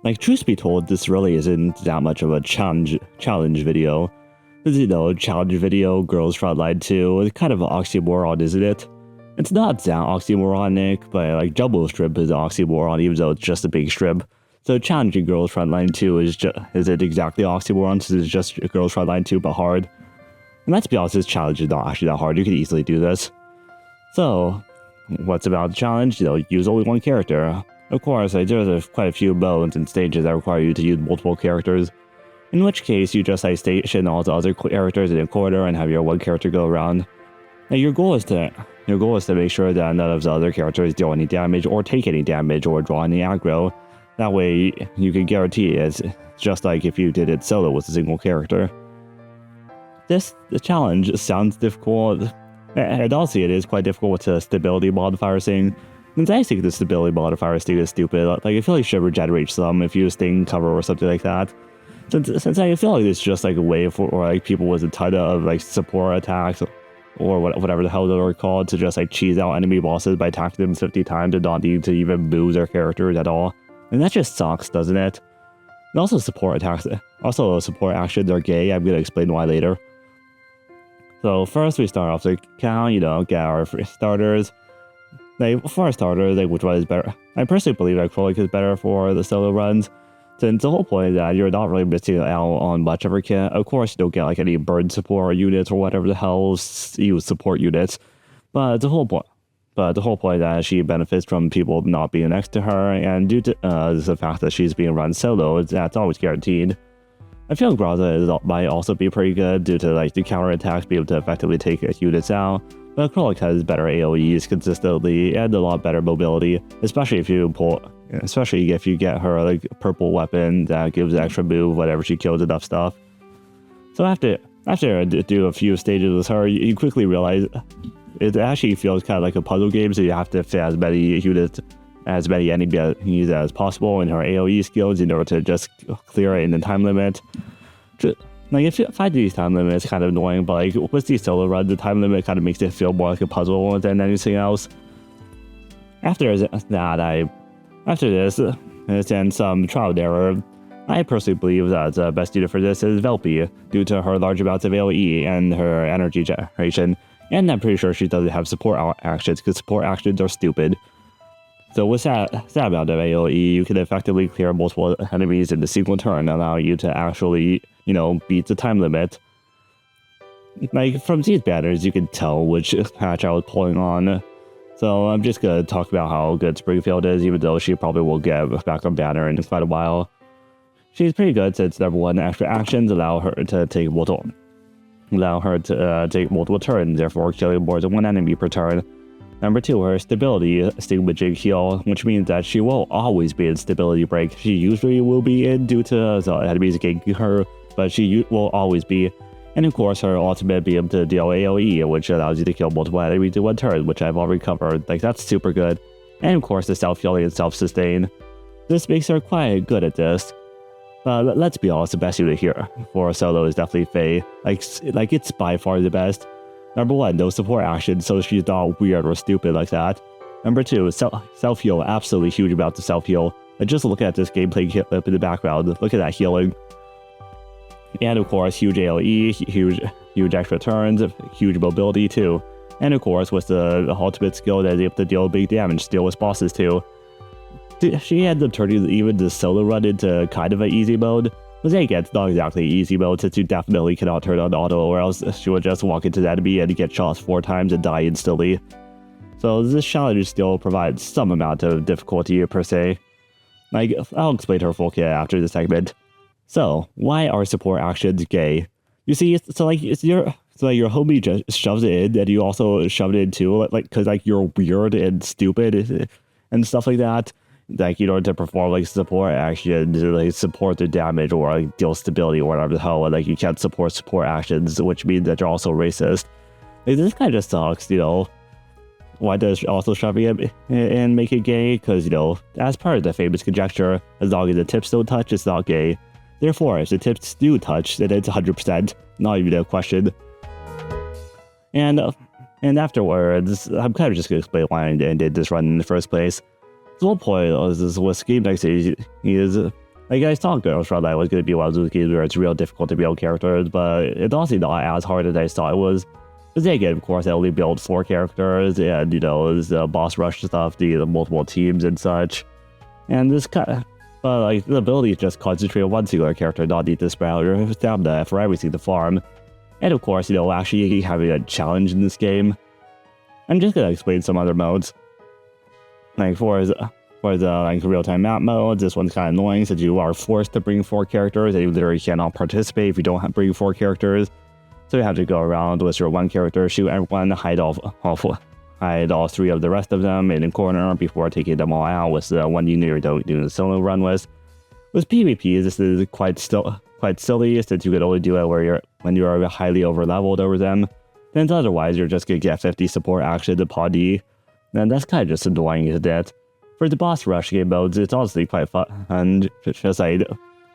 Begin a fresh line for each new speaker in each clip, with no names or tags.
Like, truth be told, this really isn't that much of a challenge video. Because, challenge video, Girls Frontline 2, it's kind of an oxymoron, isn't it? It's not that oxymoronic, but like Jumbo Shrimp is an oxymoron, even though it's just a big shrimp. So challenging Girls Frontline 2 is it exactly oxymoron, since it's just Girls Frontline 2 but hard? And let's be honest, this challenge is not actually that hard. You can easily do this. So, what's about the challenge? Use only one character. Of course, there's quite a few modes and stages that require you to use multiple characters. In which case, you just station all the other characters in a corner and have your one character go around. Now, your goal is to make sure that none of the other characters deal any damage or take any damage or draw any aggro. That way, you can guarantee it's just like if you did it solo with a single character. The challenge sounds difficult, and also it is quite difficult with the stability modifier thing. And I think the stability modifier thing is stupid. Like, I feel like it should regenerate some if you stay in cover or something like that. Since I feel like it's just like a way for like people with a ton of like support attacks or whatever the hell they're called to just like cheese out enemy bosses by attacking them 50 times and not need to even move their characters at all. And that just sucks, doesn't it? And also support actions are gay. I'm gonna explain why later. So first we start off the count, get our starters. Like, for our starters, like, which one is better? I personally believe acrylic is better for the solo runs, since the whole point is that you're not really missing out on much of a kit. Of course, you don't get like any burn support units or whatever the hell you support units, but the whole point is that she benefits from people not being next to her, and due to the fact that she's being run solo, that's always guaranteed. I feel like Graza might also be pretty good due to like the counter attacks being able to effectively take units out. But acrylic has better AoEs consistently and a lot better mobility, especially if you get her like purple weapon that gives extra move whenever she kills enough stuff. So after do a few stages with her, you quickly realize it actually feels kind of like a puzzle game. So you have to fit as many enemies as possible in her AoE skills in order to just clear it in the time limit. Like, if you find these time limits kind of annoying, but like with these solo runs, the time limit kind of makes it feel more like a puzzle than anything else. After this and some trial and error, I personally believe that the best unit for this is Velpy, due to her large amounts of AoE and her energy generation, and I'm pretty sure she doesn't have support actions, because support actions are stupid. So with that amount of AoE, you can effectively clear multiple enemies in a single turn, allowing you to actually, beat the time limit. Like, from these banners, you can tell which patch I was pulling on. So I'm just gonna talk about how good Springfield is, even though she probably will get back on banner in quite a while. She's pretty good since number one, extra actions allow her to take multiple turns, therefore killing more than one enemy per turn. Number two, her stability extinguishing heal, which means that she will always be in stability break. She usually will be in due to the enemies ganking her, but she will always be. And of course, her ultimate being able to deal AoE, which allows you to kill multiple enemies in one turn, which I've already covered. Like, that's super good. And of course, the self-healing and self-sustain. This makes her quite good at this. But let's be honest, the best unit here for solo is definitely Faye. Like it's by far the best. Number one, no support action, so she's not weird or stupid like that. Number two, self-heal, absolutely huge about the self-heal. And just look at this gameplay clip in the background, look at that healing. And of course, huge AoE, huge extra turns, huge mobility too. And of course, with the ultimate skill that is able to deal big damage, deal with bosses too. She ends up turning even the solo run into kind of an easy mode. But then again, it's not exactly easy mode, since you definitely cannot turn on auto, or else she would just walk into the enemy and get shot 4 times and die instantly. So this challenge still provides some amount of difficulty per se. Like, I'll explain her full kit after the segment. So, why are support actions gay? You see, so your homie just shoves it in, and you also shove it in too, because you're weird and stupid and stuff like that. Like, in order to perform like support actions, like support the damage or like deal stability or whatever the hell, and like you can't support actions, which means that you're also racist. Like, this kind of sucks, Why does also shoving it and make it gay? Because, as part of the famous conjecture, as long as the tips don't touch, it's not gay. Therefore, if the tips do touch, then it's 100%, not even a question. And afterwards, I'm kind of just going to explain why I did this run in the first place. The whole point of this with Game Next is Like, I thought Girls Frontline was going to be one of those games where it's real difficult to build characters, but it's honestly not as hard as I thought it was. Because then again, of course, I only built 4 characters, and, you know, there's the boss rush stuff, the multiple teams and such. And this kind of... But, like, the ability is just concentrate on one singular character, not need to spread out your stamina for everything to farm. And, of course, you know, actually having a challenge in this game. I'm just going to explain some other modes. Like, for the like real-time map modes, this one's kind of annoying since you are forced to bring 4 characters and you literally cannot participate if you don't bring 4 characters. So you have to go around with your 1 character, shoot everyone, hide all 3 of the rest of them in a corner before taking them all out with the one unit you're doing a solo run with. With PvP, this is quite silly since you could only do it when you're highly over-leveled over them. Since otherwise you're just gonna get 50 support action upon you. And that's kind of just annoying, isn't it? For the boss rush game modes, it's honestly quite fun, and just like,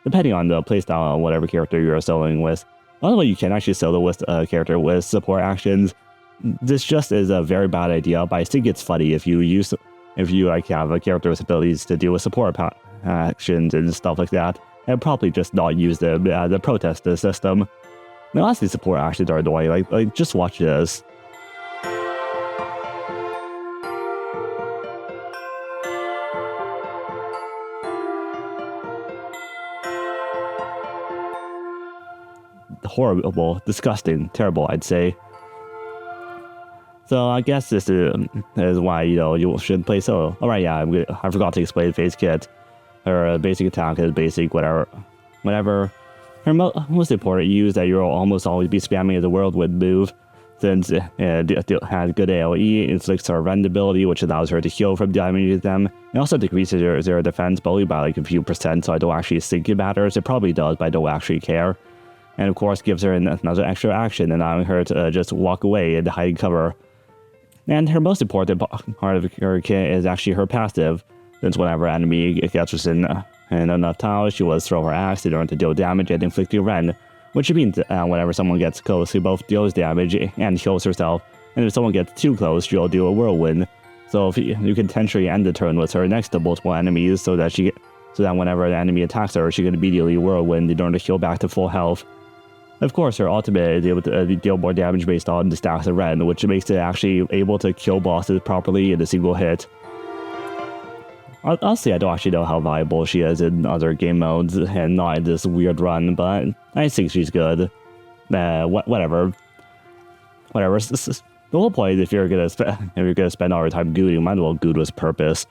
depending on the playstyle and whatever character you're soloing with. Although you can actually solo with a character with support actions, this just is a very bad idea, but I think it's funny if you like have a character with abilities to deal with support actions and stuff like that, and probably just not use them as a protest the system. Now, honestly, support actions are annoying, like just watch this. Horrible, disgusting, terrible, I'd say. So I guess this is why, you know, you should play solo. Alright, yeah, I forgot to explain Phase Kit. Her basic attack is basic, whatever. Her most important use that you'll almost always be spamming is the Whirlwind move, since it has good AoE, inflicts her rend ability, which allows her to heal from damaging them. It also decreases their defense, but only by like a few %, so I don't actually think it matters. It probably does, but I don't actually care. And of course gives her another extra action, allowing her to just walk away and hide cover. And her most important part of her kit is actually her passive, since whenever an enemy gets within enough tiles, she will throw her axe in order to deal damage and inflict a rend, which means whenever someone gets close, she both deals damage and heals herself, and if someone gets too close, she'll do a whirlwind. So if you can potentially end the turn with her next to multiple enemies, so that whenever an enemy attacks her, she can immediately whirlwind in order to heal back to full health. Of course, her ultimate is able to deal more damage based on the stacks of rend, which makes it actually able to kill bosses properly in a single hit. Honestly, I don't actually know how valuable she is in other game modes and not in this weird run, but I think she's good. Whatever. The whole point is if you're gonna spend all your time gooding, you might as well good with purpose.